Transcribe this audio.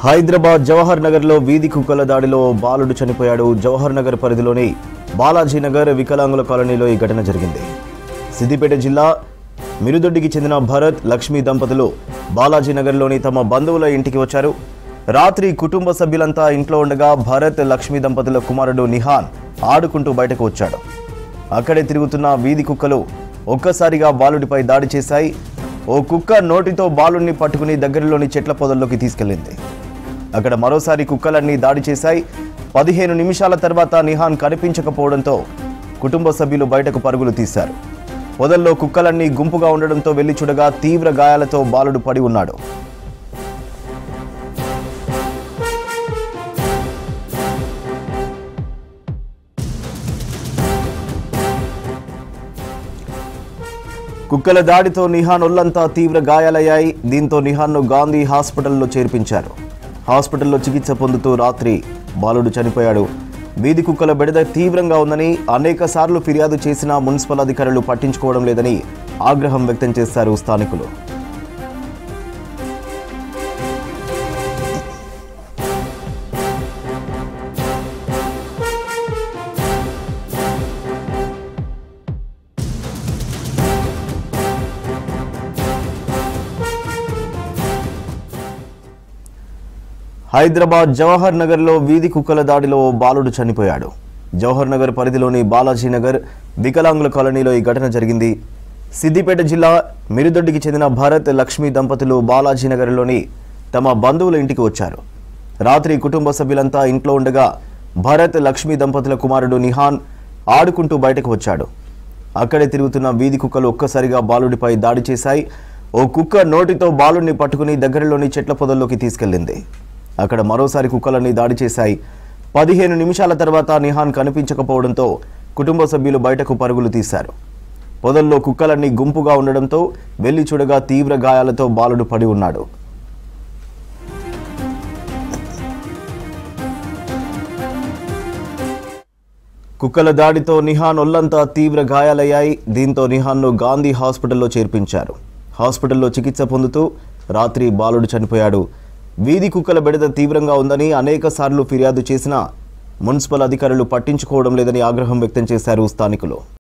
హైదరాబాద్ జవహర్ నగర్లో వీధి కుక్కల దాడిలో బాలుడు చనిపోయాడు. జవహర్ నగర్ పరిధిలోని బాలాజీ నగర్ వికలాంగుల కాలనీలో ఈ ఘటన జరిగింది. సిద్దిపేట జిల్లా మిరుదొడ్డికి చెందిన భరత్ లక్ష్మి దంపతులు బాలాజీ నగర్లోని తమ బంధువుల ఇంటికి వచ్చారు. రాత్రి కుటుంబ సభ్యులంతా ఇంట్లో ఉండగా భరత్ లక్ష్మి దంపతుల కుమారుడు నిహాన్ ఆడుకుంటూ బయటకు వచ్చాడు. అక్కడే తిరుగుతున్న వీధి కుక్కలు ఒక్కసారిగా బాలుడిపై దాడి చేశాయి. ఓ కుక్క నోటితో బాలుడిని పట్టుకుని దగ్గరలోని చెట్ల పొదల్లోకి తీసుకెళ్లింది. అక్కడ మరోసారి కుక్కలన్నీ దాడి చేశాయి. 15 నిమిషాల తర్వాత నిహాన్ కనిపించకపోవడంతో కుటుంబ సభ్యులు బయటకు పరుగులు తీశారు. పొదల్లో కుక్కలన్నీ గుంపుగా ఉండడంతో వెళ్లి చూడగా తీవ్ర గాయాలతో బాలుడు పడి ఉన్నాడు. కుక్కల దాడితో నిహాన్ ఒళ్లంతా తీవ్ర గాయాలయ్యాయి. దీంతో నిహాన్ను గాంధీ హాస్పిటల్లో చేర్పించారు. హాస్పిటల్లో చికిత్స పొందుతూ రాత్రి బాలుడు చనిపోయాడు. వీధి కుక్కల బెడద తీవ్రంగా ఉందని అనేక సార్లు ఫిర్యాదు చేసినా మున్సిపల్ అధికారులు పట్టించుకోవడం లేదని ఆగ్రహం వ్యక్తం చేశారు స్థానికులు. హైదరాబాద్ జవహర్ నగర్లో వీధి కుక్కల దాడిలో బాలుడు చనిపోయాడు. జవహర్ నగర్ పరిధిలోని బాలాజీ నగర్ వికలాంగుల కాలనీలో ఈ ఘటన జరిగింది. సిద్దిపేట జిల్లా మిరుదొడ్డికి చెందిన భరత్ లక్ష్మి దంపతులు బాలాజీ నగర్లోని తమ బంధువుల ఇంటికి వచ్చారు. రాత్రి కుటుంబ సభ్యులంతా ఇంట్లో ఉండగా భరత్ లక్ష్మి దంపతుల కుమారుడు నిహాన్ ఆడుకుంటూ బయటకు వచ్చాడు. అక్కడే తిరుగుతున్న వీధి కుక్కలు ఒక్కసారిగా బాలుడిపై దాడి చేశాయి. ఓ కుక్క నోటితో బాలుడిని పట్టుకుని దగ్గరలోని చెట్ల పొదల్లోకి తీసుకెళ్లింది. అక్కడ మరోసారి కుక్కలన్నీ దాడి చేశాయి. 15 నిమిషాల తర్వాత నిహాన్ కనిపించకపోవడంతో కుటుంబ సభ్యులు బయటకు పరుగులు తీశారు. పొదల్లో కుక్కలన్నీ గుంపుగా ఉండడంతో వెళ్లి చూడగా తీవ్ర గాయాలతో బాలుడు పడి ఉన్నాడు. కుక్కల దాడితో నిహాన్ ఒళ్లంతా తీవ్ర గాయాలయ్యాయి. దీంతో నిహాన్ను గాంధీ హాస్పిటల్లో చేర్పించారు. హాస్పిటల్లో చికిత్స పొందుతూ రాత్రి బాలుడు చనిపోయాడు. వీధి కుక్కల బెడద తీవ్రంగా ఉందని అనేక సార్లు ఫిర్యాదు చేసినా మున్సిపల్ అధికారులు పట్టించుకోవడం లేదని ఆగ్రహం వ్యక్తం చేశారు స్థానికులు.